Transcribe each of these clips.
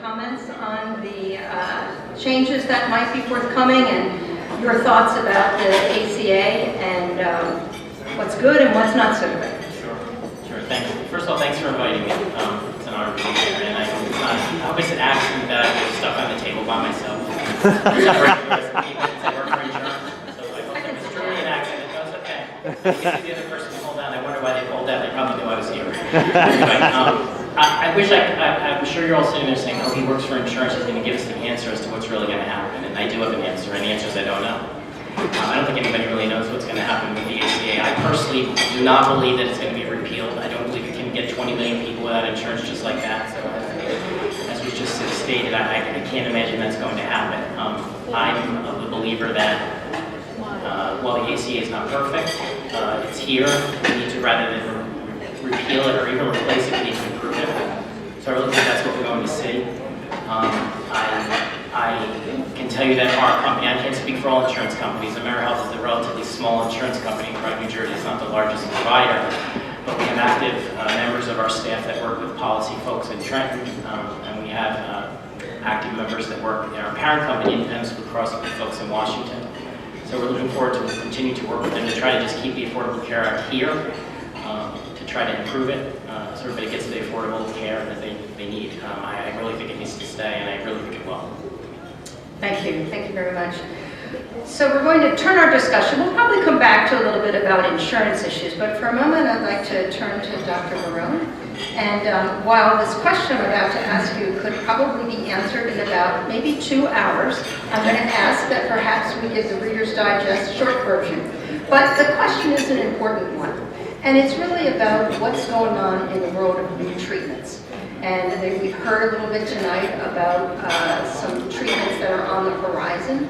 comments on the changes that might be forthcoming and your thoughts about the ACA and what's good and what's not so good. Sure. Thanks. First of all, thanks for inviting me. It's an honor to be here, and I hope it's an accident that I get stuck on the table by myself. I work for insurance, so I hope it's truly an accident. No, it's okay. If the other person pulled down, I wonder why they pulled down. They probably knew I was here. Anyway, I'm sure you're all sitting there saying, oh, he works for insurance, he's going to give us the answer as to what's really going to happen. And I do have an answer, and the answer is I don't know. I don't think anybody really knows what's going to happen with the ACA. I personally do not believe that it's going to be repealed. I don't believe it can get 20 million people without insurance just like that. So as was just stated, I can't imagine that's going to happen. I'm a believer that while the ACA is not perfect, it's here. We need to, rather than repeal it or even replace it, we need to improve it. So I really think that's what we're going to see. I can tell you that our company, I can't speak for all insurance companies. AmeriHealth is a relatively small insurance company in New Jersey. It's not the largest provider, but we have active members of our staff that work with policy folks in Trenton, and we have active members that work in our parent company, Independence Blue Cross, with folks in Washington. So we're looking forward to continue to work with them to try to just keep the Affordable Care Act here, to try to improve it so everybody gets the affordable care that they need. I really think it needs to stay, and I really think it will. Thank you. Thank you very much. So we're going to turn our discussion. We'll probably come back to a little bit about insurance issues, but for a moment I'd like to turn to Dr. Barone. And while this question I'm about to ask you could probably be answered in about maybe 2 hours, I'm going to ask that perhaps we give the Reader's Digest short version. But the question is an important one. And it's really about what's going on in the world of new treatments. And we've heard a little bit tonight about some treatments that are on the horizon.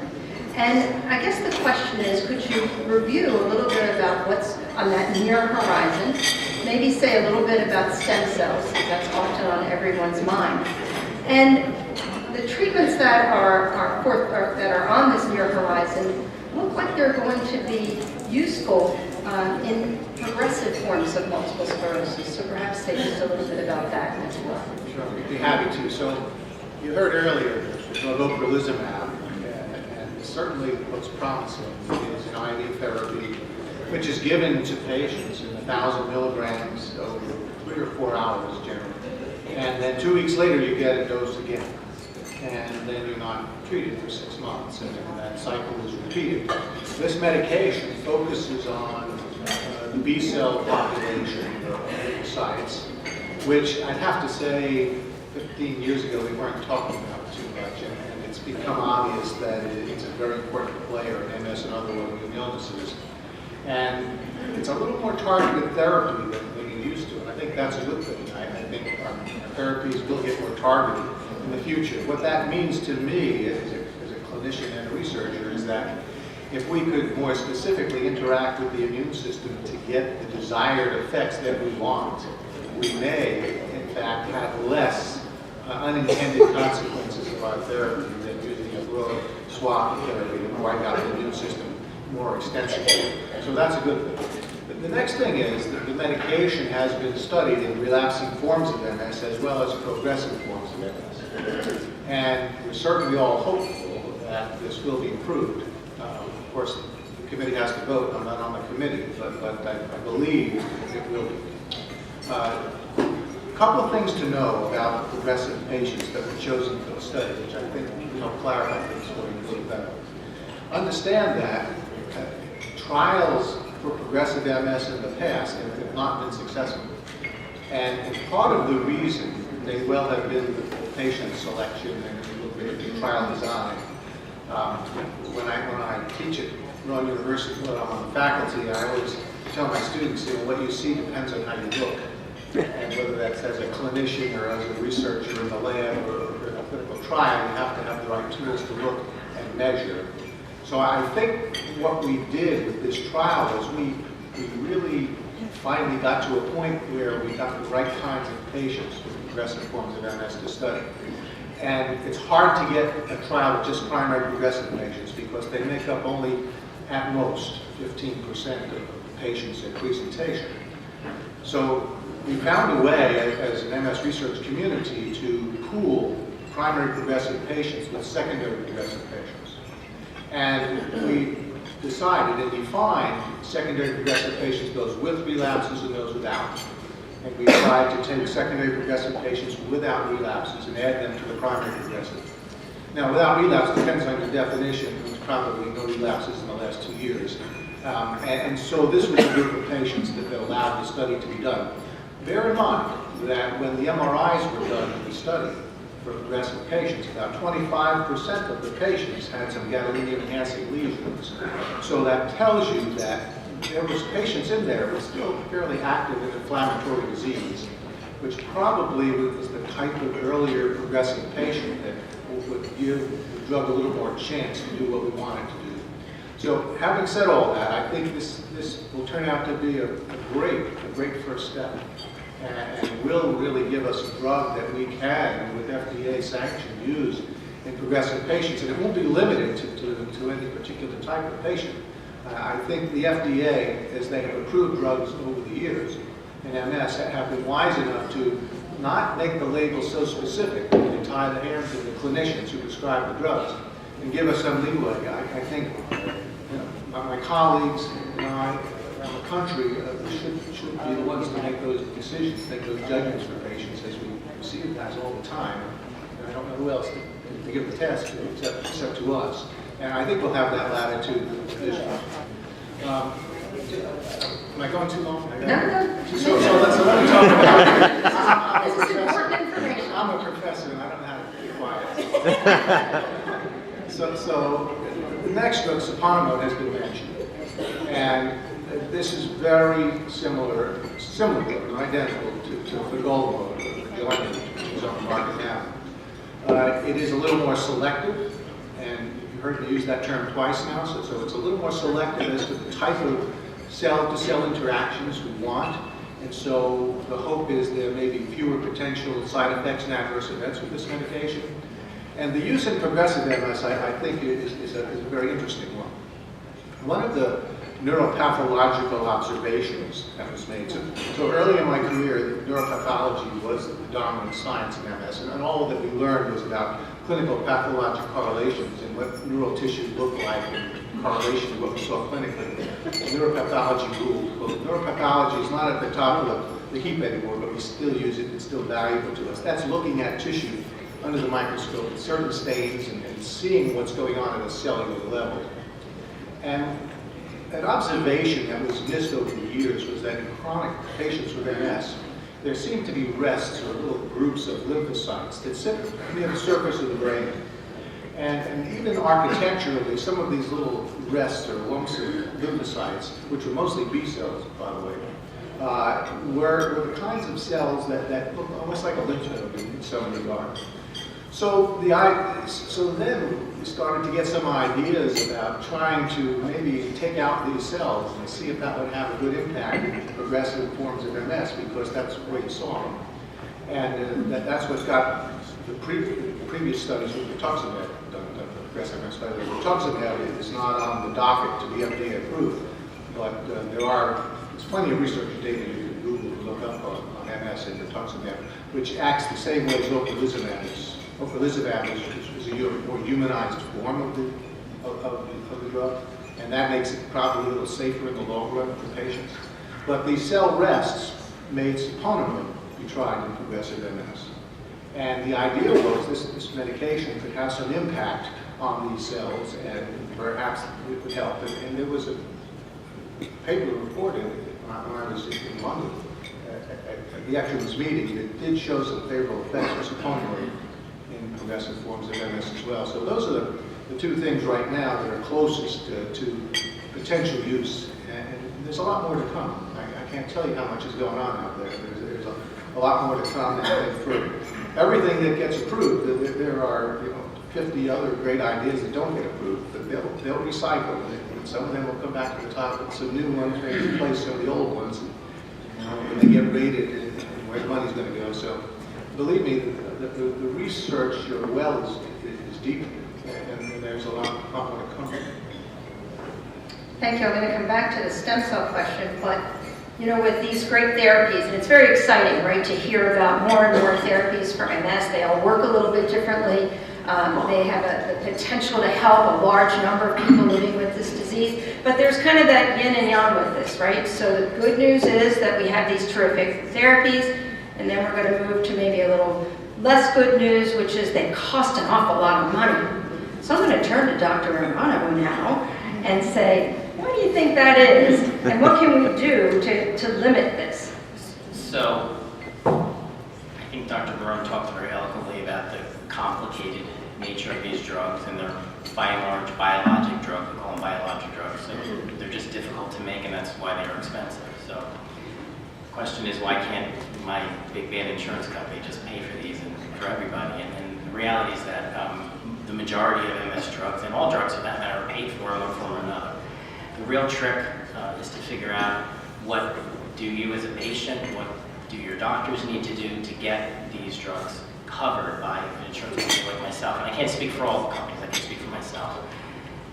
And I guess the question is, could you review a little bit about what's on that near horizon? Maybe say a little bit about stem cells, because that's often on everyone's mind. And the treatments that are on this near horizon look like they're going to be useful in progressive forms of multiple sclerosis. So perhaps say just a little bit about that as well. Sure, we'd be happy to. So you heard earlier about ocrelizumab, and certainly what's promising is an IV therapy, which is given to patients in 1,000 milligrams over 3 or 4 hours generally. And then 2 weeks later you get a dose again. And then you're not treated for 6 months, and that cycle is repeated. This medication focuses on the B-cell population of lymphocytes, which I'd have to say 15 years ago we weren't talking about too much, and it's become obvious that it's a very important player in MS and other autoimmune illnesses. And it's a little more targeted therapy than you're used to, and I think that's a good thing. I think our therapies will get more targeted in the future. What that means to me as a clinician and a researcher is that if we could more specifically interact with the immune system to get the desired effects that we want, we may, in fact, have less unintended consequences of our therapy than using a broad swath of therapy to wipe out the immune system more extensively. So that's a good thing. The next thing is that the medication has been studied in relapsing forms of MS as well as progressive forms of MS. And we're certainly all hopeful that this will be approved. Of course, the committee has to vote. I'm not on the committee, but I believe it will be. A couple of things to know about the progressive patients that were chosen for the study, which I think will help clarify things for you a little better. Understand that trials for progressive MS in the past have not been successful. And part of the reason may well have been the patient selection and the trial design. When I teach at Barone University, when I'm on faculty, I always tell my students, what you see depends on how you look. And whether that's as a clinician or as a researcher in the lab or in a clinical trial, you have to have the right tools to look and measure. So I think what we did with this trial was we really finally got to a point where we got the right kinds of patients with progressive forms of MS to study. And it's hard to get a trial with just primary progressive patients because they make up only, at most, 15% of patients in presentation. So we found a way, as an MS research community, to pool primary progressive patients with secondary progressive patients. And we decided and defined secondary progressive patients, those with relapses and those without. And we tried to take secondary progressive patients without relapses and add them to the primary progressive. Now, without relapse depends on your definition. There's probably no relapses in the last 2 years. And so this was a group of patients that allowed the study to be done. Bear in mind that when the MRIs were done in the study for progressive patients, about 25% of the patients had some gadolinium-enhancing lesions. So that tells you that there was patients in there with still fairly active and inflammatory disease, which probably was the type of earlier progressive patient that would give the drug a little more chance to do what we want it to do. So having said all that, I think this will turn out to be a great first step, and will really give us a drug that we can, with FDA sanction, use in progressive patients. And it won't be limited to any particular type of patient. I think the FDA, as they have approved drugs over the years in MS, have been wise enough to not make the label so specific and tie the hands of the clinicians who prescribe the drugs and give us some leeway. I think my colleagues and I around the country should be the ones to make those decisions, make those judgments for patients, as we see it as all the time. And I don't know who else to give the test to except to us. And I think we'll have that latitude in the division. Am I going too long? No. So let me talk about This is important information. I'm a professor and I don't know how to be quiet. So the next drug, Saponamod, has been mentioned. And this is very similar, but identical to Figolmod, which is on the market now. It is a little more selective, and you heard me use that term twice now, so it's a little more selective as to the type of cell-to-cell interactions we want. And so the hope is there may be fewer potential side effects and adverse events with this medication. And the use in progressive MS, I think, is a very interesting one. One of the neuropathological observations that was made. So early in my career, neuropathology was the dominant science in MS, and all that we learned was about clinical pathologic correlations and what neural tissue looked like in correlation to what we saw clinically. Neuropathology ruled. Well, neuropathology is not at the top of the heap anymore, but we still use it. It's still valuable to us. That's looking at tissue under the microscope at certain stains and seeing what's going on at a cellular level. And an observation that was missed over the years was that in chronic patients with MS, there seem to be rests or little groups of lymphocytes that sit near the surface of the brain. And even architecturally, some of these little rests or lumps of lymphocytes, which were mostly B cells, by the way, were the kinds of cells that look almost like a lymph node in some regard. So then we started to get some ideas about trying to maybe take out these cells and see if that would have a good impact in progressive forms of MS, because that's where you saw them. And that's what got the previous studies with rituximab done, the progressive MS study. Rituximab is not on the docket to be FDA approved, but there's plenty of research data you can Google and look up on MS and rituximab, which acts the same way as ocrelizumab is. Ocrelizumab is a more humanized form of the drug, and that makes it probably a little safer in the long run for patients. But these cell rests made Saponamod be tried in progressive MS. And the idea was this medication could have some impact on these cells, and perhaps it would help. And there was a paper reported when I was in London at the ECTRIMS meeting that did show some favorable effects for Saponamod in progressive forms of MS as well. So those are the two things right now that are closest to potential use, and there's a lot more to come. I can't tell you how much is going on out there. There's a lot more to come, and for everything that gets approved, there are 50 other great ideas that don't get approved, but they'll recycle, and some of them will come back to the top, and some new ones may replace some of the old ones, when they get rated and where the money's going to go. So believe me, the research well is deep, and there's a lot more to come. Thank you. I'm going to come back to the stem cell question, but you know, with these great therapies, and it's very exciting, right, to hear about more and more therapies for MS. They all work a little bit differently. They have the potential to help a large number of people living with this disease. But there's kind of that yin and yang with this, right? So the good news is that we have these terrific therapies, and then we're going to move to maybe a little less good news, which is they cost an awful lot of money. So I'm going to turn to Dr. Urbano now and say, what do you think that is? And what can we do to limit this? So, I think Dr. Barone talked very eloquently about the complicated nature of these drugs, and they're by and large biologic drugs. We call them biologic drugs. So they're just difficult to make, and that's why they're expensive. So the question is, why can't my big bad insurance company just pay for these and for everybody? And the reality is that the majority of MS drugs, and all drugs for that matter, are paid for in one form or another. The real trick is to figure out what do you as a patient, what do your doctors need to do to get these drugs covered by an insurance company like myself. And I can't speak for all the companies, I can speak for myself.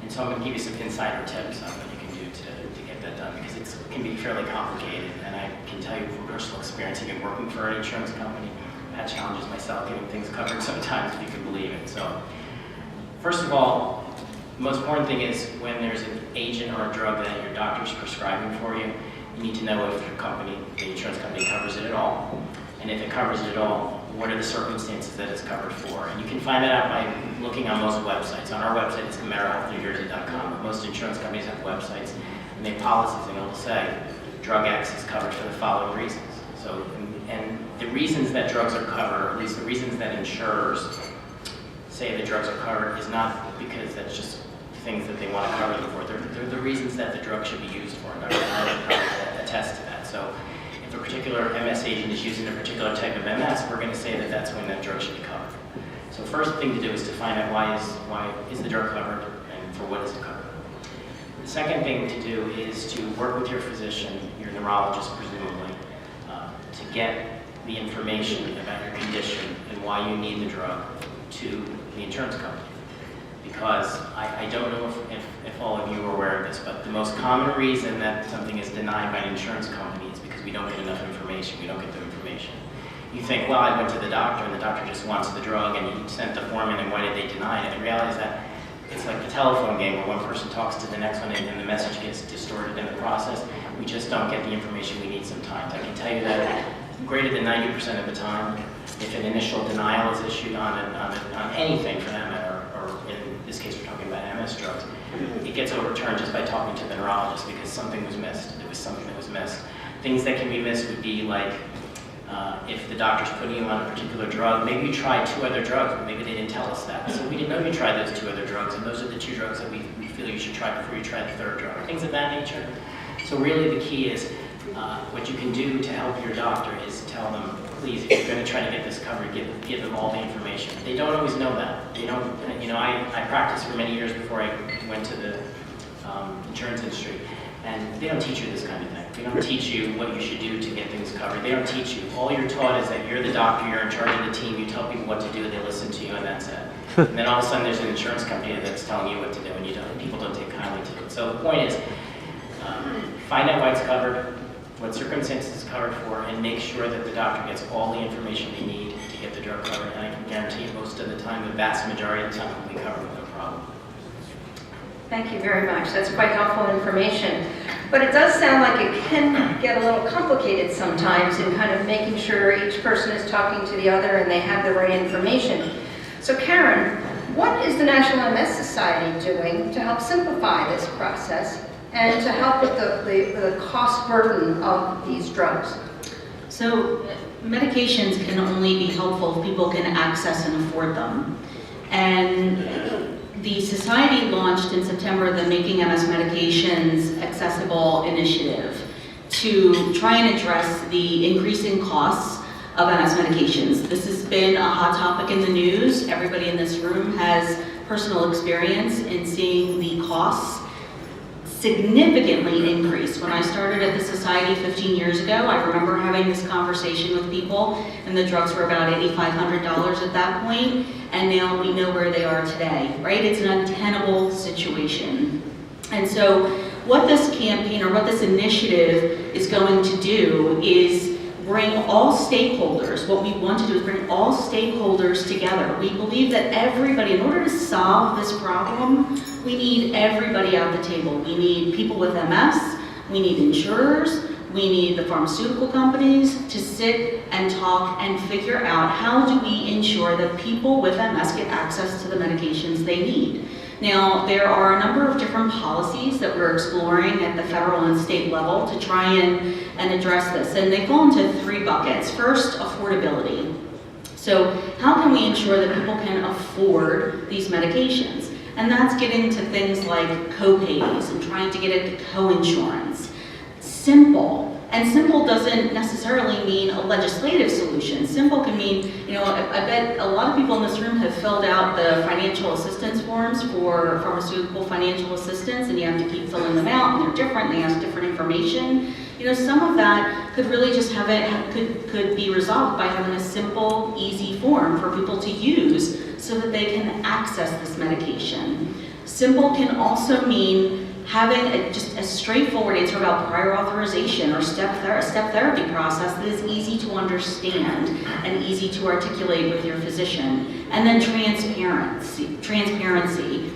And so I'm going to give you some insider tips on what you can do to get that done, because it can be fairly complicated. And I can tell you from personal experience, even working for an insurance company, I've had challenges myself getting things covered sometimes, if you can believe it. So first of all, the most important thing is when there's an agent or a drug that your doctor's prescribing for you, you need to know if your company, the insurance company, covers it at all. And if it covers it at all, what are the circumstances that it's covered for? And you can find that out by looking on most websites. On our website, it's AmeriHealth.com. Most insurance companies have websites, and they have policies, and it'll say, drug X is covered for the following reasons. So, and the reasons that drugs are covered, or at least the reasons that insurers say the drugs are covered, is not because that's just things that they want to cover them for. They're the reasons that the drug should be used for, and Dr. attest to that. So if a particular MS agent is using a particular type of MS, we're going to say that that's when that drug should be covered. So first thing to do is to find out why is the drug covered, and for what is it covered. The second thing to do is to work with your physician, your neurologist presumably, to get the information about your condition and why you need the drug to the insurance company. Because I don't know if all of you are aware of this, but the most common reason that something is denied by an insurance company is because we don't get enough information. We don't get the information. You think, well, I went to the doctor and the doctor just wants the drug and he sent the form in, and why did they deny it? And the reality is that it's like the telephone game where one person talks to the next one and the message gets distorted in the process. We just don't get the information we need sometimes. I can tell you that greater than 90% of the time, if an initial denial is issued on anything for that matter, or in this case we're talking about MS drugs, it gets overturned just by talking to the neurologist because something was missed. There was something that was missed. Things that can be missed would be like if the doctor's putting you on a particular drug, maybe you tried 2 other drugs, but maybe they didn't tell us that. So we didn't know you tried those 2 other drugs, and those are the 2 drugs that we feel you should try before you try the 3rd drug, or things of that nature. So really the key is what you can do to help your doctor is tell them, please, if you're going to try to get this covered, give them all the information. They don't always know that. They don't, you know, I practiced for many years before I went to the insurance industry, and they don't teach you this kind of thing. They don't teach you what you should do to get things covered. They don't teach you. All you're taught is that you're the doctor, you're in charge of the team, you tell people what to do, they listen to you, and that's it. And then all of a sudden there's an insurance company that's telling you what to do, and people don't take kindly to it. So the point is, find out why it's covered, what circumstances it's covered for, and make sure that the doctor gets all the information they need to get the drug covered. And I can guarantee you most of the time, the vast majority of the time, it will be covered with no problem. Thank you very much. That's quite helpful information. But it does sound like it can get a little complicated sometimes in kind of making sure each person is talking to the other and they have the right information. So Karen, what is the National MS Society doing to help simplify this process and to help with the cost burden of these drugs? So medications can only be helpful if people can access and afford them. And the Society launched in September the Making MS Medications Accessible initiative to try and address the increasing costs of MS medications. This has been a hot topic in the news. Everybody in this room has personal experience in seeing the costs significantly increase. When I started at the Society 15 years ago, I remember having this conversation with people, and the drugs were about $8,500 at that point, and now we know where they are today, right? It's an untenable situation. And so what this campaign or what this initiative is going to do is bring all stakeholders. What we want to do is bring all stakeholders together. We believe that everybody, in order to solve this problem, we need everybody at the table. We need people with MS, we need insurers, we need the pharmaceutical companies to sit and talk and figure out how do we ensure that people with MS get access to the medications they need. Now, there are a number of different policies that we're exploring at the federal and state level to try and address this, and they fall into 3 buckets. First, affordability. So how can we ensure that people can afford these medications? And that's getting to things like co-pays and trying to get it to co-insurance. Simple. And simple doesn't necessarily mean a legislative solution. Simple can mean, I bet a lot of people in this room have filled out the financial assistance forms for pharmaceutical financial assistance, and you have to keep filling them out, and they're different, they ask different information. Some of that could really just could be resolved by having a simple, easy form for people to use so that they can access this medication. Simple can also mean having just a straightforward answer about prior authorization or a step therapy process that is easy to understand and easy to articulate with your physician. And then transparency.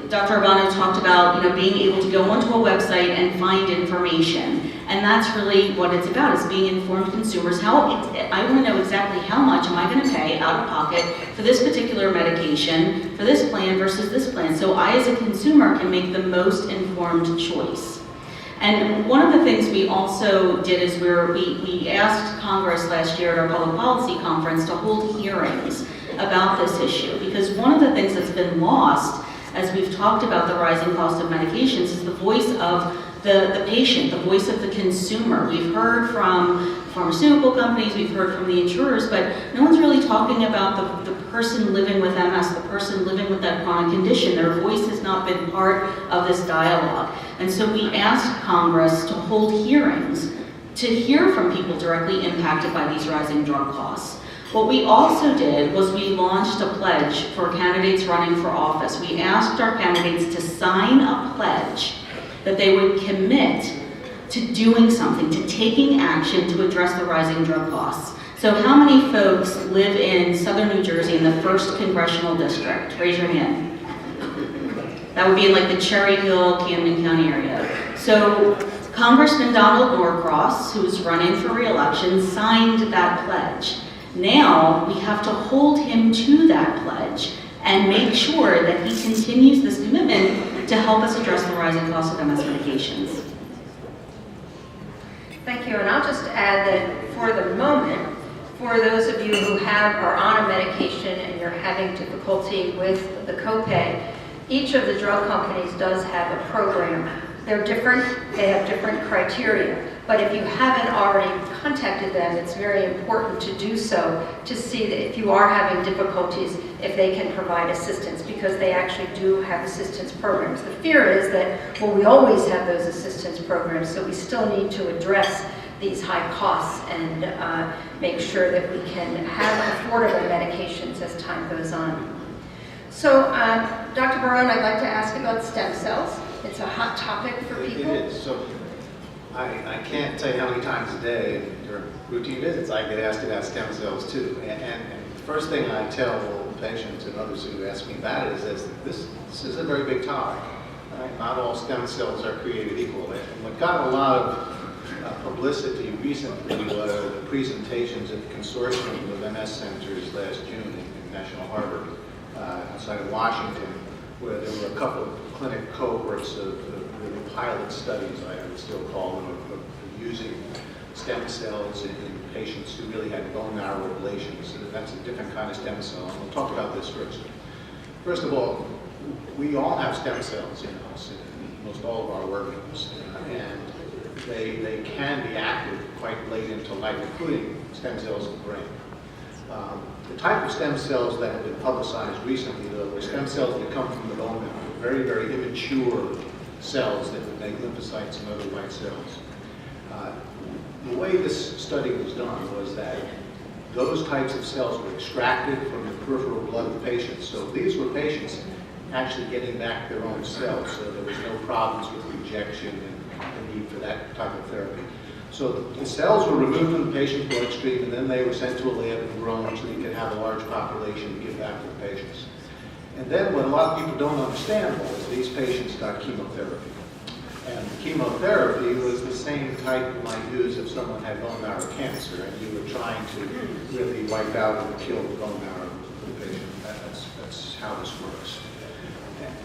Dr. Urbano talked about being able to go onto a website and find information. And that's really what it's about, is being informed consumers. I want to know exactly how much am I going to pay out of pocket for this particular medication, for this plan versus this plan, so I as a consumer can make the most informed choice. And one of the things we also did is we asked Congress last year at our public policy conference to hold hearings about this issue, because one of the things that's been lost as we've talked about the rising cost of medications is the voice of the patient, the voice of the consumer. We've heard from pharmaceutical companies, we've heard from the insurers, but no one's really talking about the person living with MS, the person living with that chronic condition. Their voice has not been part of this dialogue. And so we asked Congress to hold hearings to hear from people directly impacted by these rising drug costs. What we also did was we launched a pledge for candidates running for office. We asked our candidates to sign a pledge that they would commit to doing something, to taking action to address the rising drug costs. So how many folks live in southern New Jersey in the 1st Congressional District? Raise your hand. That would be in like the Cherry Hill, Camden County area. So Congressman Donald Norcross, who's running for re-election, signed that pledge. Now we have to hold him to that pledge and make sure that he continues this commitment to help us address the rising cost of MS medications. Thank you, and I'll just add that for the moment, for those of you who are on a medication and you're having difficulty with the copay, each of the drug companies does have a program. They're different, they have different criteria, but if you haven't already contacted them, it's very important to do so to see that if you are having difficulties, if they can provide assistance, because they actually do have assistance programs. The fear is that, well, we always have those assistance programs, so we still need to address these high costs and make sure that we can have affordable medications as time goes on. So, Dr. Barone, I'd like to ask about stem cells. It's a hot topic for people. It is. So I can't tell you how many times a day during routine visits I get asked about stem cells too. And the first thing I tell patients and others who ask me about it is this is a very big topic. Right? Not all stem cells are created equal. And what got a lot of publicity recently were the presentations at the consortium of MS centers last June in National Harbor outside of Washington, where there were a couple of clinic cohorts of pilot studies, I would still call them, of using stem cells in patients who really had bone marrow ablations. So that's a different kind of stem cell. And we'll talk about this first. First of all, we all have stem cells in us, in most all of our organs, and they can be active quite late into life, including stem cells in the brain. The type of stem cells that have been publicized recently, though, are stem cells that come from the bone marrow, very, very immature cells that would make lymphocytes and other white cells. The way this study was done was that those types of cells were extracted from the peripheral blood of patients. So these were patients actually getting back their own cells, so there was no problems with rejection and the need for that type of therapy. So the cells were removed from the patient's bloodstream, and then they were sent to a lab in Barone so you could have a large population to give back to the patients. And then what a lot of people don't understand was these patients got chemotherapy. And chemotherapy was the same type you might use if someone had bone marrow cancer and you were trying to really wipe out or kill the bone marrow of the patient. That's how this works.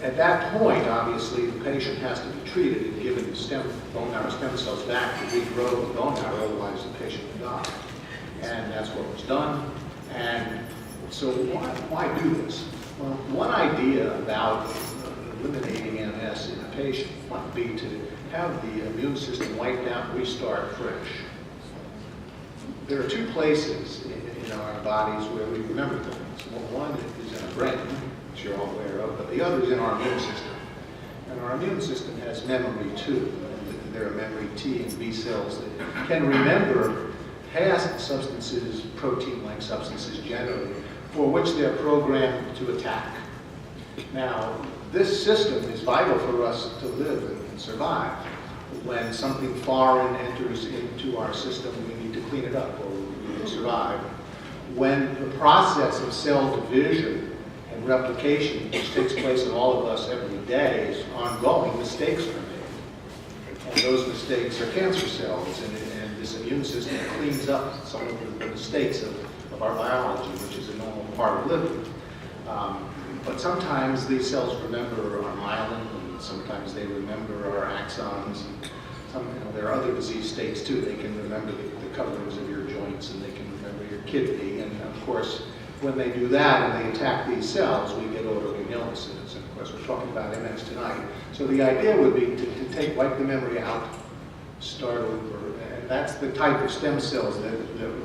At that point, obviously, the patient has to be treated and given bone marrow stem cells back to regrow the bone marrow, otherwise the patient would die. And that's what was done. And so why do this? Well, one idea about eliminating MS in a patient might be to have the immune system wiped out and restart fresh. There are two places in our bodies where we remember things. Well, one is in our brain, which you're all aware of, but the other is in our immune system. And our immune system has memory too. There are memory T and B cells that can remember past substances, protein-like substances generally, for which they're programmed to attack. Now, this system is vital for us to live and survive. When something foreign enters into our system, we need to clean it up or we need to survive. When the process of cell division and replication, which takes place in all of us every day, is ongoing, mistakes are made. And those mistakes are cancer cells, and this immune system cleans up some of the mistakes of our biology, which is a normal part of living. But sometimes these cells remember our myelin, and sometimes they remember our axons. And there are other disease states too. They can remember the coverings of your joints, and they can remember your kidney. And of course, when they do that and they attack these cells, we get autoimmune illnesses. And of course, we're talking about MS tonight. So the idea would be to wipe the memory out, start over, and that's the type of stem cells that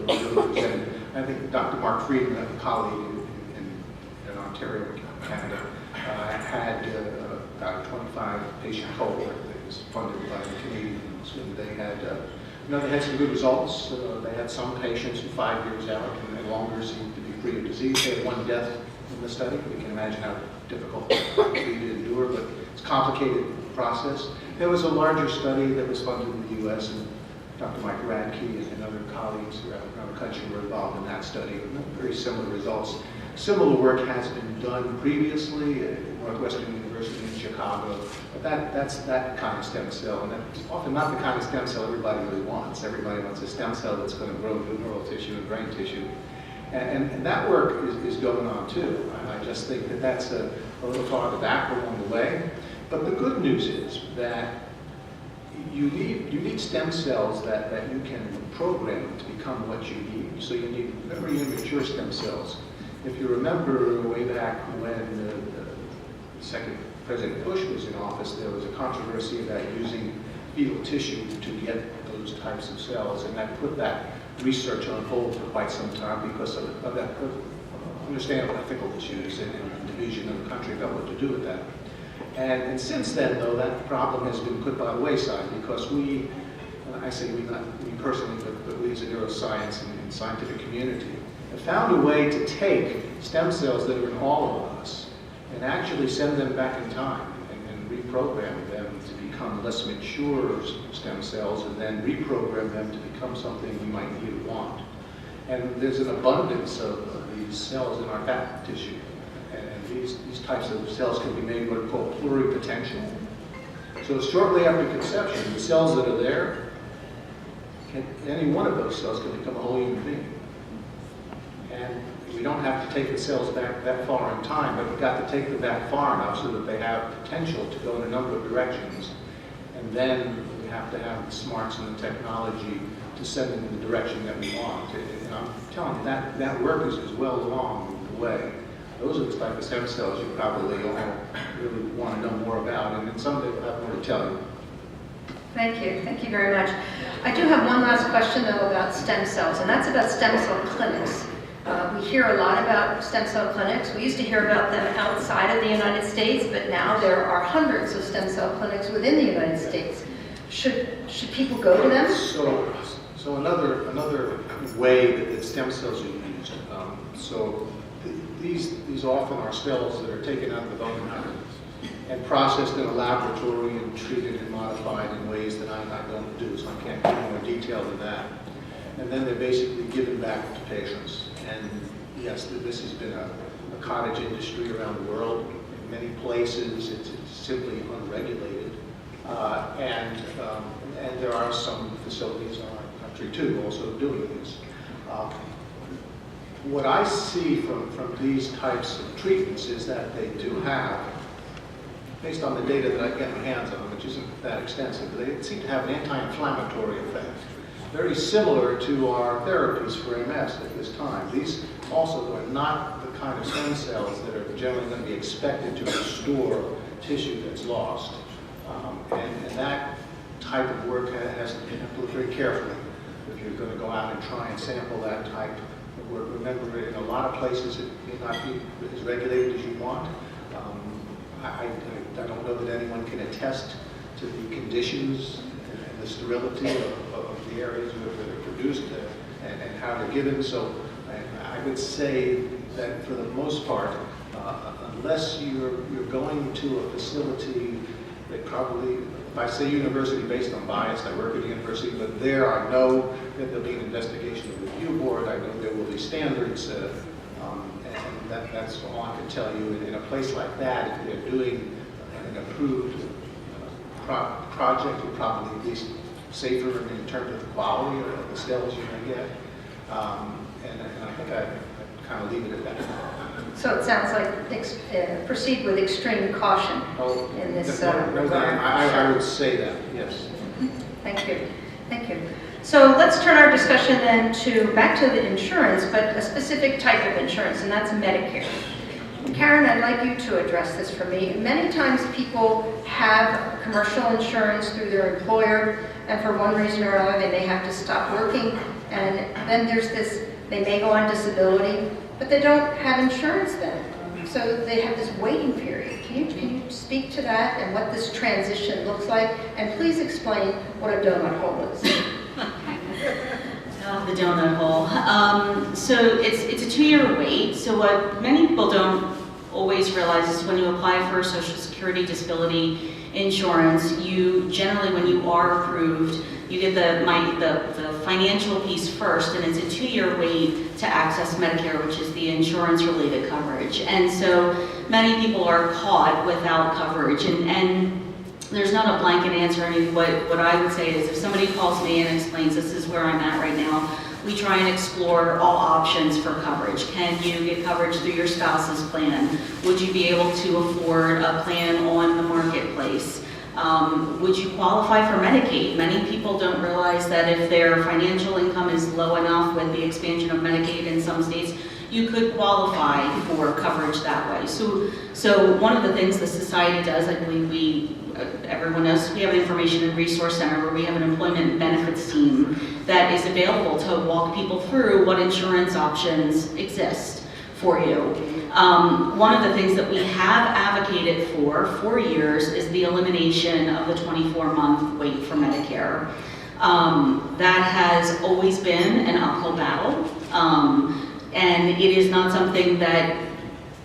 we're presenting. I think Dr. Mark Friedman, a colleague in Ontario, Canada, had about a 25-patient cohort that was funded by the Canadians, and they had, they had some good results. They had some patients who 5 years out and longer seemed to be free of disease. They had one death in the study. We can imagine how difficult it would be to endure, but it's a complicated process. There was a larger study that was funded in the U.S., and Dr. Mike Radke and other colleagues around the country were involved in that study. Very similar results. Similar work has been done previously at Northwestern University in Chicago, but that's that kind of stem cell, and that's often not the kind of stem cell everybody really wants. Everybody wants a stem cell that's going to grow new neural tissue and brain tissue, and that work is going on too. I just think that that's a little farther back along the way. But the good news is that you need stem cells that you can program to become what you need. So you need very immature stem cells. If you remember way back when the second President Bush was in office, there was a controversy about using fetal tissue to get those types of cells, and that put that research on hold for quite some time because of that understandable ethical issues and division of the country about what to do with that. And since then, though, that problem has been put by the wayside because we, I say we, not me personally, but we as a neuroscience and scientific community, have found a way to take stem cells that are in all of us and actually send them back in time and reprogram them to become less mature stem cells and then reprogram them to become something we might need or want. And there's an abundance of these cells in our fat tissue. And these types of cells can be made what are called pluripotential. So shortly after conception, the cells that are there, any one of those cells can become a whole human being. And we don't have to take the cells back that far in time, but we've got to take them back far enough so that they have potential to go in a number of directions. And then we have to have the smarts and the technology to send them in the direction that we want. And I'm telling you, that work is well along the way. Those are the type of stem cells you probably all really want to know more about, and someday we'll have more to tell you. Thank you very much. I do have one last question though about stem cells, and that's about stem cell clinics. We hear a lot about stem cell clinics. We used to hear about them outside of the United States, but now there are hundreds of stem cell clinics within the United States. Should people go to them? So another way that stem cells are used. these often are cells that are taken out of the bone marrow and processed in a laboratory and treated and modified in ways that I don't do, so I can't go into more detail than that. And then they're basically given back to patients. And yes, this has been a cottage industry around the world. In many places, it's simply unregulated. And there are some facilities in our country, too, also doing this. What I see from these types of treatments is that they do have, based on the data that I get my hands on, which isn't that extensive, they seem to have an anti-inflammatory effect, very similar to our therapies for MS at this time. These also are not the kind of stem cells that are generally going to be expected to restore tissue that's lost. And that type of work has to be looked very carefully if you're going to go out and try and sample that type of work. Remember, in a lot of places it may not be as regulated as you want. I don't know that anyone can attest to the conditions and the sterility of the areas where they're produced and how they're given. So I would say that for the most part, unless you're going to a facility that probably, if I say university based on bias, I work at a university, but there I know that there'll be an investigation of the review board, I know there will be standards, and that's all I can tell you. In a place like that, if they're doing an approved project, you're probably at least safer in terms of the quality of the cells you're going to get. And I think I kind of leave it at that. So it sounds like proceed with extreme caution in this regard. I would say that, yes. Thank you. Thank you. So let's turn our discussion then back to the insurance, but a specific type of insurance, and that's Medicare. Karen, I'd like you to address this for me. Many times people have commercial insurance through their employer, and for one reason or another, they may have to stop working, and then there's this, they may go on disability, but they don't have insurance then. So they have this waiting period. Can you speak to that and what this transition looks like? And please explain what a donut hole is. The donut hole. So it's a 2-year wait. So what many people don't always realize is when you apply for Social Security disability insurance, you generally, when you are approved, you get the financial piece first, and it's a 2-year wait to access Medicare, which is the insurance-related coverage. And so many people are caught without coverage, and there's not a blanket answer. I mean, what I would say is if somebody calls me and explains this is where I'm at right now, we try and explore all options for coverage. Can you get coverage through your spouse's plan? Would you be able to afford a plan on the marketplace? Would you qualify for Medicaid? Many people don't realize that if their financial income is low enough with the expansion of Medicaid in some states, you could qualify for coverage that way. So one of the things the society does, I believe everyone knows, we have an information and resource center where we have an employment and benefits team that is available to walk people through what insurance options exist for you. One of the things that we have advocated for years is the elimination of the 24-month wait for Medicare. That has always been an uphill battle, and it is not something that,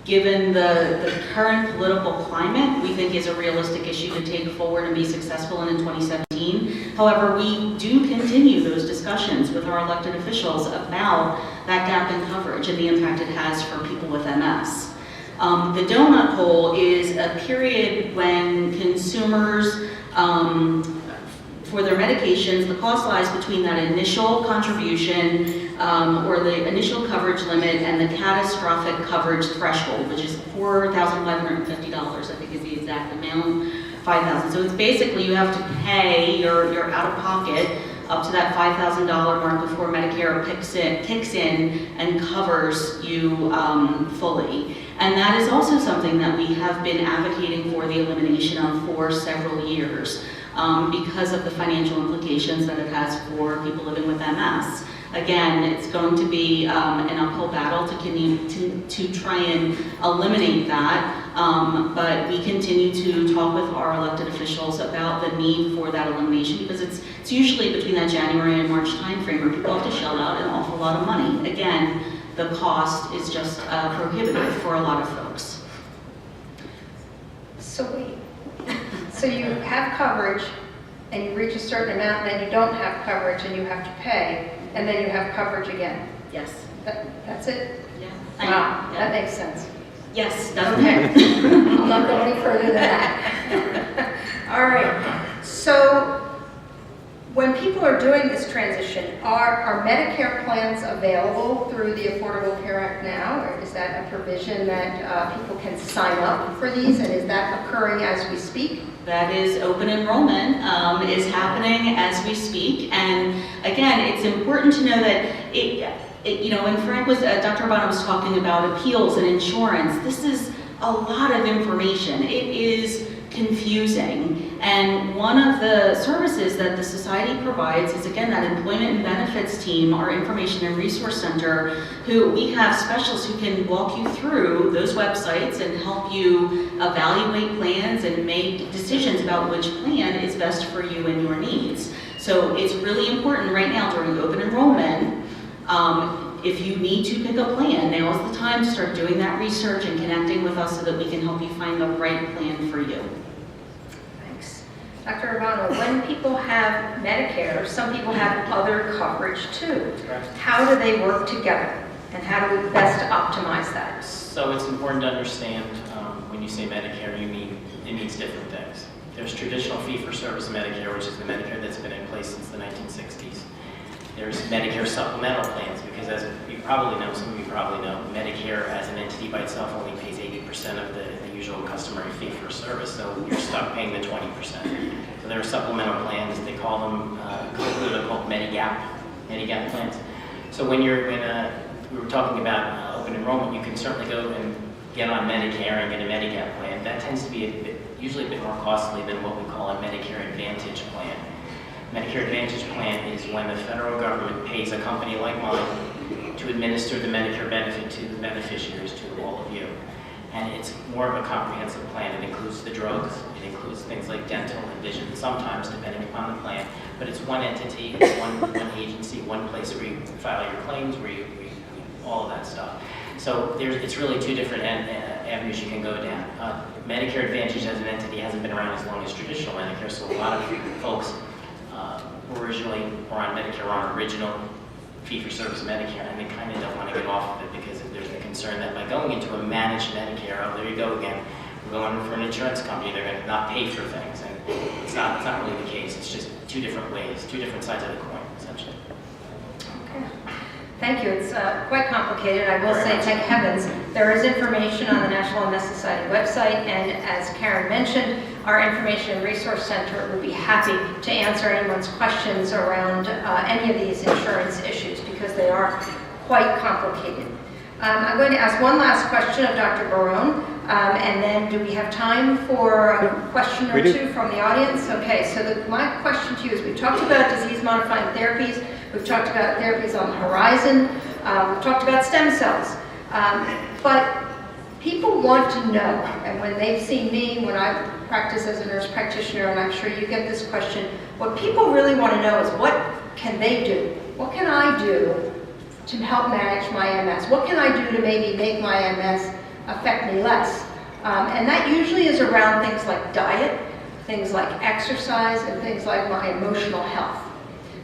given the current political climate, we think is a realistic issue to take forward and be successful in 2017. However, we do continue those discussions with our elected officials about that gap in coverage and the impact it has for people with MS. The donut hole is a period when consumers, for their medications, the cost lies between that initial contribution or the initial coverage limit and the catastrophic coverage threshold, which is $4,550, I think is the exact amount, $5,000. So it's basically you have to pay your out-of-pocket up to that $5,000 mark before Medicare kicks in and covers you fully. And that is also something that we have been advocating for the elimination of for several years because of the financial implications that it has for people living with MS. Again, it's going to be an uphill battle to try and eliminate that, but we continue to talk with our elected officials about the need for that elimination because it's usually between that January and March timeframe where people have to shell out an awful lot of money. Again, the cost is just prohibitive for a lot of folks. So wait, so you have coverage and you reach a certain amount, and then you don't have coverage and you have to pay, and then you have coverage again. Yes. That's it? Yeah. Wow, Yeah. that makes sense. Yes, that's Okay. okay. I'll not go any further than that. All right. So when people are doing this transition, are Medicare plans available through the Affordable Care Act now? Or is that a provision that people can sign up for these? And is that occurring as we speak? That is open enrollment is happening as we speak. And again, it's important to know that when Frank was, Dr. Urbano was talking about appeals and insurance, this is a lot of information. It is confusing. And one of the services that the Society provides is, again, that Employment and Benefits team, our Information and Resource Center, who we have specialists who can walk you through those websites and help you evaluate plans and make decisions about which plan is best for you and your needs. So it's really important right now during open enrollment, if you need to pick a plan, now is the time to start doing that research and connecting with us so that we can help you find the right plan for you. Thanks. Dr. Urbano, when people have Medicare, some people have other coverage too. Correct. How do they work together? And how do we best optimize that? So it's important to understand when you say Medicare, it means different things. There's traditional fee-for-service Medicare, which is the Medicare that's been in place since the 1960s. There's Medicare supplemental plans, because as you probably know, some of you probably know, Medicare as an entity by itself only pays 80% of the usual customary fee for service, so you're stuck paying the 20%. So there are supplemental plans, they call them, called Medigap plans. So when we were talking about open enrollment, you can certainly go and get on Medicare and get a Medigap plan. That tends to be usually a bit more costly than what we call a Medicare Advantage plan. Medicare Advantage plan is when the federal government pays a company like mine to administer the Medicare benefit to the beneficiaries, to all of you. And it's more of a comprehensive plan. It includes the drugs, it includes things like dental and vision, sometimes depending upon the plan. But it's one entity, it's one agency, one place where you file your claims, where you all of that stuff. So it's really two different avenues you can go down. Medicare Advantage as an entity hasn't been around as long as traditional Medicare, so a lot of folks originally were on Medicare, on original fee-for-service Medicare, and they kind of don't want to get off of it because there's a concern that by going into a managed Medicare, oh, there you go again, we're going for an insurance company, they're going to not pay for things, and it's not really the case. It's just two different ways, two different sides of the coin, essentially. Okay. Thank you. It's quite complicated. I will Very say, much. thank heavens, there is information on the National MS Society website, and as Karen mentioned, our Information and Resource Center would be happy to answer anyone's questions around any of these insurance issues, because they are quite complicated. I'm going to ask one last question of Dr. Barone, and then do we have time for a question or two from the audience? Okay, so my question to you is, we've talked about disease-modifying therapies, we've talked about therapies on the horizon, we've talked about stem cells, but people want to know, and when they've seen me, when I practice as a nurse practitioner, and I'm sure you get this question, what people really want to know is, what can they do? What can I do to help manage my MS? What can I do to maybe make my MS affect me less? And that usually is around things like diet, things like exercise, and things like my emotional health.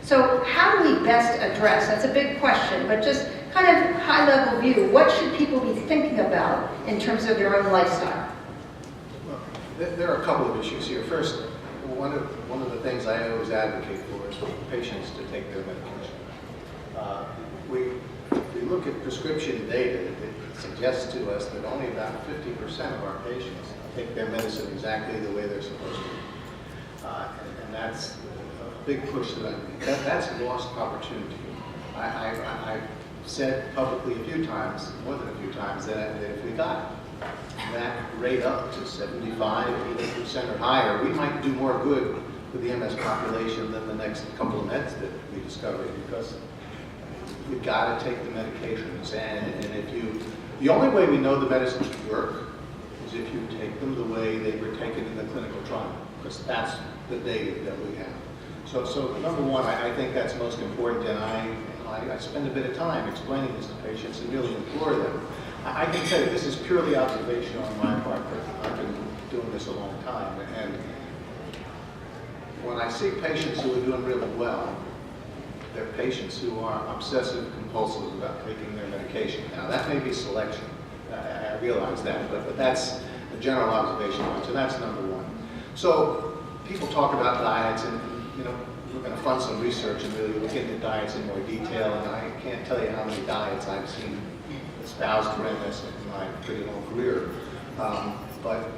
So how do we best address, that's a big question, but just kind of high-level view, what should people be thinking about in terms of their own lifestyle? Well, there are a couple of issues here. First, one of the things I always advocate for is for patients to take their medication. We look at prescription data, it suggests to us that only about 50% of our patients take their medicine exactly the way they're supposed to. And that's a big push that's lost opportunity. I've said publicly a few times, more than a few times, that if we got that rate up to 75, 80% or higher, we might do more good with the MS population than the next couple of meds that we discovered, because you've got to take the medications, and the only way we know the medicines work is if you take them the way they were taken in the clinical trial, because that's the data that we have. So number one, I think that's most important, and I spend a bit of time explaining this to patients and really implore them. I can tell you this is purely observational on my part, but I've been doing this a long time. And when I see patients who are doing really well, they're patients who are obsessive compulsive about taking their medication. Now that may be selection, I realize that, but that's a general observation, so that's number one. So people talk about diets, and you know, we're going to fund some research and really look into diets in more detail, and I can't tell you how many diets I've seen espoused for MS in my pretty long career. But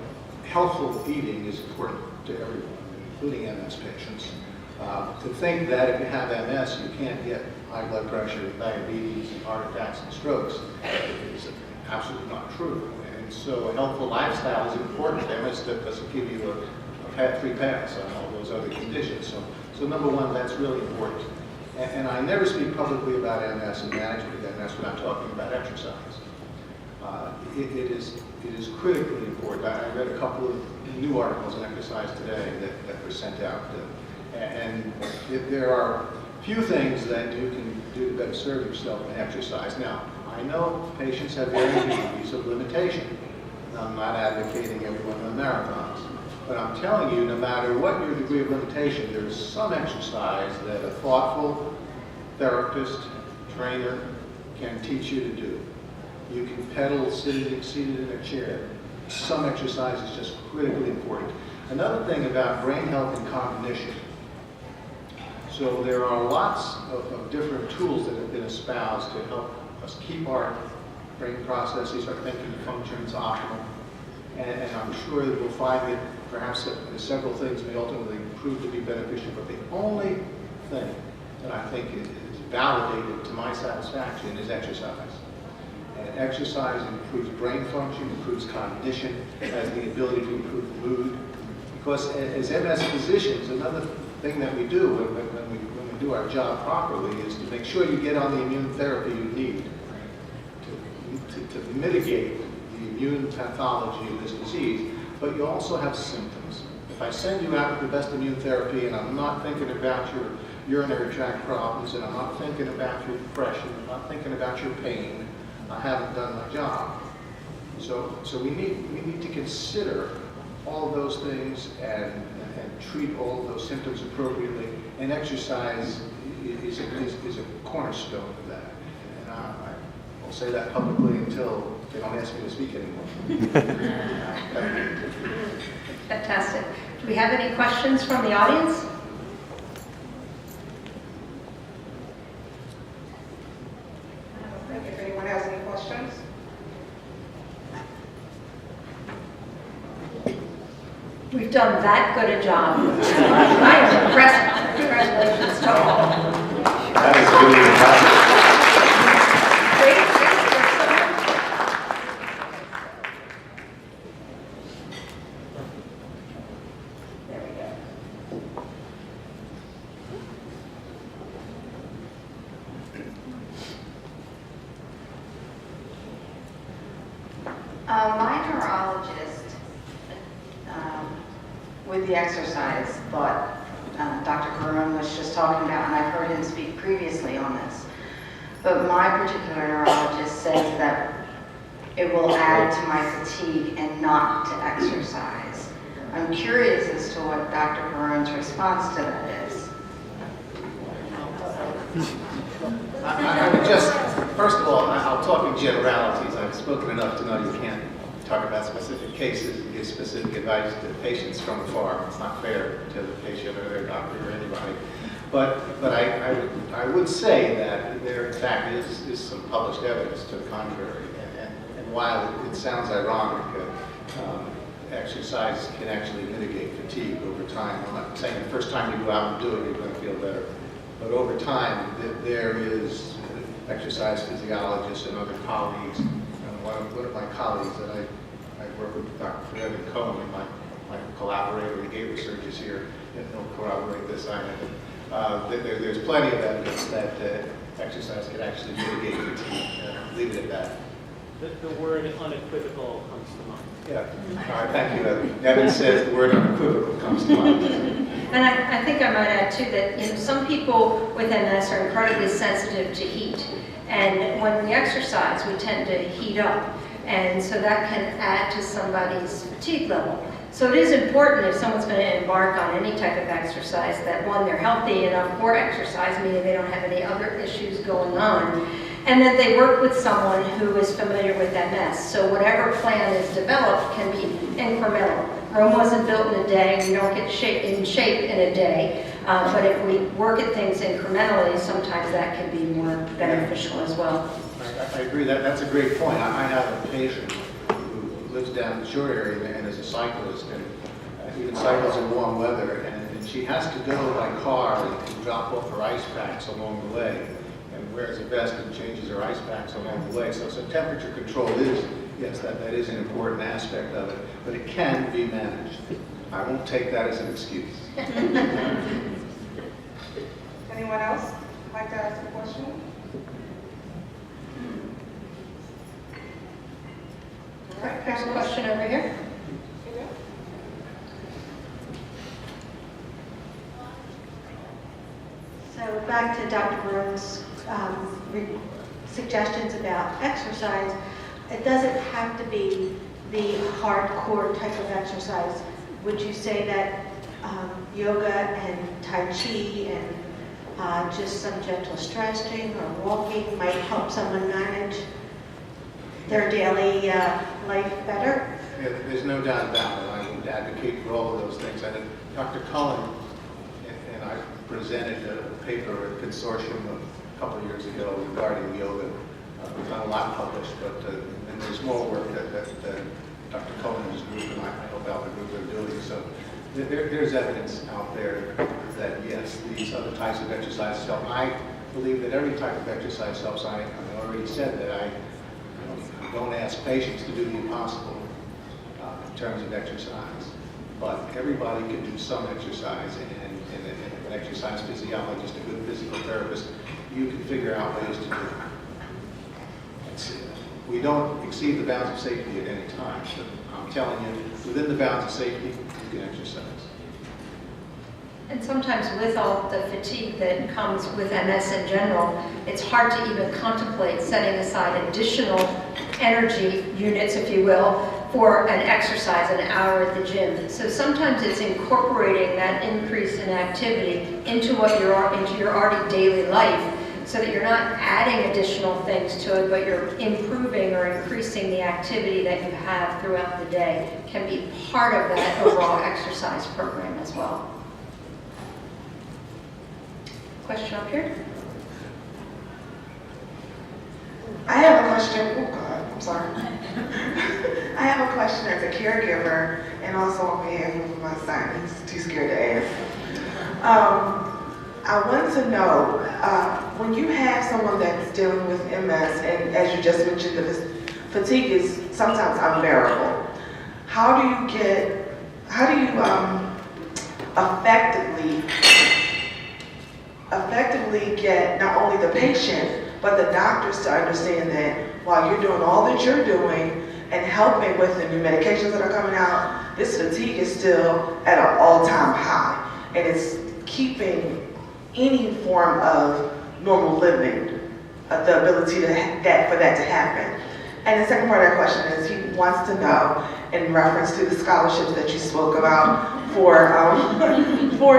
healthful eating is important to everyone, including MS patients. To think that if you have MS, you can't get high blood pressure, diabetes, and heart attacks and strokes is absolutely not true. And so a healthful lifestyle is important. MS doesn't give you a free pass on all those other conditions. So number one, that's really important. And I never speak publicly about MS and management of MS when I'm talking about exercise. It is critically important. I read a couple of new articles on exercise today that were sent out. And there are few things that you can do to better serve yourself than exercise. Now, I know patients have varying degrees of limitation. I'm not advocating everyone run marathons. But I'm telling you, no matter what your degree of limitation, there is some exercise that a thoughtful therapist, trainer can teach you to do. You can pedal seated in a chair. Some exercise is just critically important. Another thing about brain health and cognition. So there are lots of different tools that have been espoused to help us keep our brain processes, our thinking functions optimal. And I'm sure that we'll find that perhaps several things may ultimately prove to be beneficial, but the only thing that I think is validated to my satisfaction is exercise. And exercise improves brain function, improves cognition, has the ability to improve mood. Because as MS physicians, another thing that we do when we do our job properly is to make sure you get on the immune therapy you need to mitigate the immune pathology of this disease, but you also have symptoms. If I send you out with the best immune therapy and I'm not thinking about your urinary tract problems, and I'm not thinking about your depression, I'm not thinking about your pain, I haven't done my job. So we need to consider all of those things and treat all of those symptoms appropriately, and exercise is a cornerstone of that. And I will say that publicly until they don't ask me to speak anymore. Fantastic. Do we have any questions from the audience? I don't think if anyone has any questions. We've done that good a job. I am impressed. Congratulations to all. That is really impressive. There we go. My neurologist, with the exercise, thought Dr. Barone was just talking about, and I've heard him speak previously on this. But my particular neurologist says that it will add to my fatigue and not to exercise. I'm curious as to what Dr. Barone's response to that is. I would just, first of all, I'll talk in generalities. I've spoken enough to know you can't talk about specific cases and give specific advice to patients from afar. It's not fair to the patient or their doctor or anybody. But I would say that there, in fact, is some published evidence to the contrary. And while it sounds ironic, exercise can actually mitigate fatigue over time. I'm not saying the first time you go out and do it, you're going to feel better. But over time, there is exercise physiologists and other colleagues. And one of my colleagues that I work with, Dr. Evan Cohen, my collaborator, the gait research is here, and he'll corroborate this. There's plenty of evidence that exercise can actually mitigate fatigue. Leave it at that. The word unequivocal comes to mind. Yeah. All right, thank you, Evan. Evan says the word unequivocal comes to mind. And I think I might add too that, you know, some people with MS are incredibly sensitive to heat. And when we exercise, we tend to heat up. And so that can add to somebody's fatigue level. So it is important if someone's going to embark on any type of exercise that, one, they're healthy enough for exercise, meaning they don't have any other issues going on, and that they work with someone who is familiar with MS. So whatever plan is developed can be incremental. Rome wasn't built in a day, you don't get in shape in a day. But if we work at things incrementally, sometimes that can be more beneficial as well. I agree, that's a great point. I have a patient who lives down in the shore area and is a cyclist, and even cycles in warm weather, and she has to go by car and drop off her ice packs along the way, and wears a vest and changes her ice packs along the way. So temperature control is, yes, that is an important aspect of it, but it can be managed. I won't take that as an excuse. Anyone else like to ask a question? All right, There's a question over here. So back to Dr. Barone's suggestions about exercise, it doesn't have to be the hardcore type of exercise. Would you say that yoga and Tai Chi and just some gentle stretching or walking might help someone manage their daily life better? Yeah, there's no doubt about it. I would advocate for all of those things. And Dr. Cullen and I presented a paper at a consortium a couple of years ago regarding yoga. We've done a lot published, but and there's more work that Dr. Cullen and his group and I help out the group are doing. So there's evidence out there that yes, these other types of exercises help. I believe that every type of exercise helps. I already said that I don't ask patients to do the impossible in terms of exercise, but everybody can do some exercise, and an exercise physiologist, a good physical therapist, you can figure out ways to do it. We don't exceed the bounds of safety at any time, but I'm telling you, within the bounds of safety, you can exercise. And sometimes with all the fatigue that comes with MS in general, it's hard to even contemplate setting aside additional energy units, if you will, for an exercise, an hour at the gym. So sometimes it's incorporating that increase in activity into your already daily life, so that you're not adding additional things to it, but you're improving or increasing the activity that you have throughout the day. Can be part of that overall exercise program as well. Question up here? I have a question. Oh God, I'm sorry. I have a question as a caregiver and also on behalf of my son. He's too scared to ask. I want to know, when you have someone that's dealing with MS, and as you just mentioned, the fatigue is sometimes unbearable. How do you effectively get not only the patient, but the doctors to understand that while you're doing all that you're doing and helping with the new medications that are coming out, this fatigue is still at an all-time high, and it's keeping any form of normal living, the ability for that to happen. And the second part of that question is he wants to know, in reference to the scholarships that you spoke about for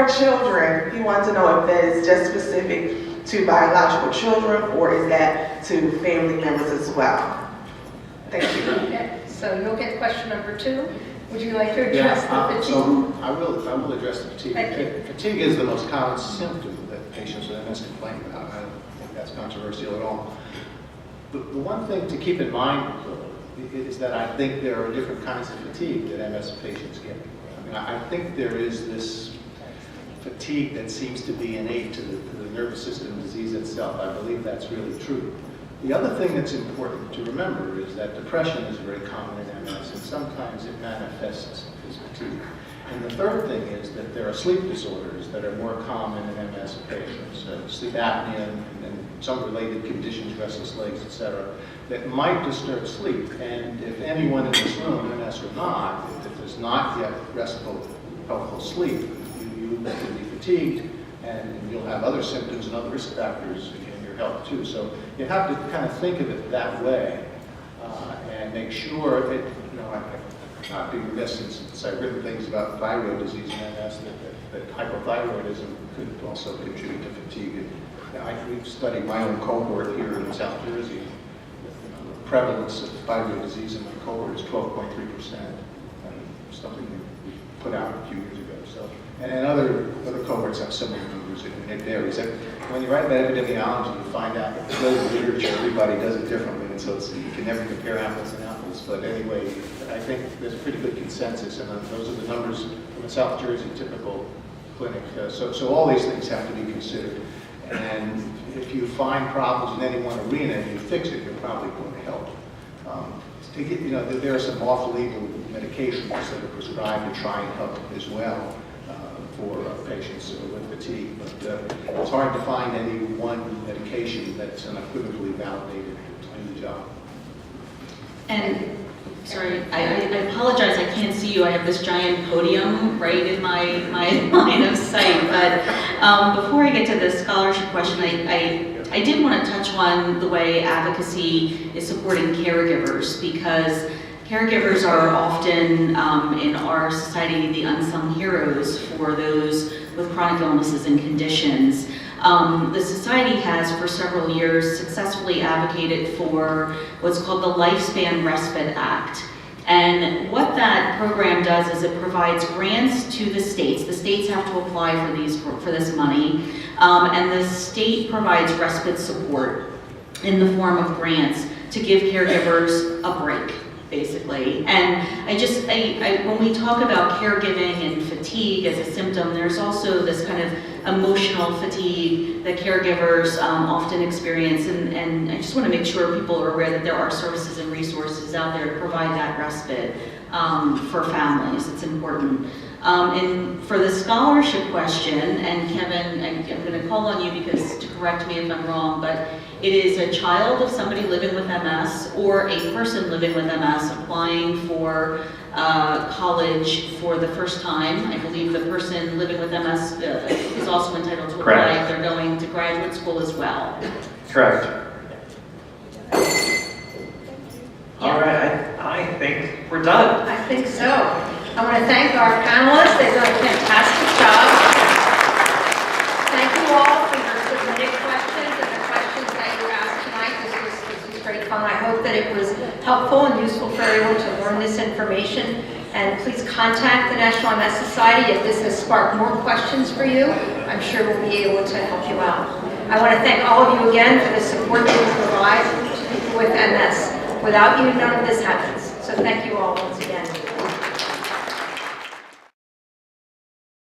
children, he wants to know if that is just specific to biological children or is that to family members as well. Thank you. Okay, so you'll get question number 2. Would you like to address the fatigue? So I will address the fatigue. Thank you. Fatigue is the most common symptom that patients with MS complain about. I don't think that's controversial at all. The one thing to keep in mind is that I think there are different kinds of fatigue that MS patients get. I mean, I think there is this fatigue that seems to be innate to the nervous system disease itself. I believe that's really true. The other thing that's important to remember is that depression is very common in MS, and sometimes it manifests as fatigue. And the third thing is that there are sleep disorders that are more common in MS patients, sleep apnea and some related conditions, restless legs, etc., that might disturb sleep. And if anyone in this room, MS or not, if there's not yet restful, healthful sleep, you you could be fatigued, and you'll have other symptoms and other risk factors in your health too. So you have to kind of think of it that way and make sure that, you know, I'm not being remiss since I've written things about thyroid disease and MS, that hypothyroidism could also contribute to fatigue. And we've studied my own cohort here in South Jersey. The prevalence of thyroid disease in my cohort is 12.3%. Something we put out a few years ago. So, and other cohorts have similar numbers, and it varies. And when you write about epidemiology, you find out that the literature, everybody does it differently, and so you can never compare apples and apples. But anyway, I think there's a pretty good consensus, and those are the numbers from the South Jersey typical clinic. So all these things have to be considered. And if you find problems in any one arena and you fix it, you're probably going to help. To get, you know, there are some off-label medications that are prescribed to try and help as well for patients with fatigue. But it's hard to find any one medication that's unequivocally validated to do the job. And sorry, I apologize, I can't see you. I have this giant podium right in my line of sight. But before I get to the scholarship question, I did want to touch on the way advocacy is supporting caregivers, because caregivers are often in our society the unsung heroes for those with chronic illnesses and conditions. The society has for several years successfully advocated for what's called the Lifespan Respite Act. And what that program does is it provides grants to the states. The states have to apply for this money, and the state provides respite support in the form of grants to give caregivers a break, basically. And when we talk about caregiving and fatigue as a symptom, there's also this kind of emotional fatigue that caregivers often experience, and I just want to make sure people are aware that there are services and resources out there to provide that respite for families. It's important. And for the scholarship question, and Kevin, I'm going to call on you because to correct me if I'm wrong, but it is a child of somebody living with MS or a person living with MS applying for college for the first time. I believe the person living with MS is also entitled to apply if they're going to graduate school as well. Correct. All right, I think we're done. I think so. I want to thank our panelists. They've done a fantastic job. Thank you all for your submitted questions and the questions that you asked tonight. This was great fun. I hope that it was helpful and useful for everyone to learn this information. And please contact the National MS Society if this has sparked more questions for you. I'm sure we'll be able to help you out. I want to thank all of you again for the support that you provide to people with MS. Without you, none of this happens. So thank you all once again.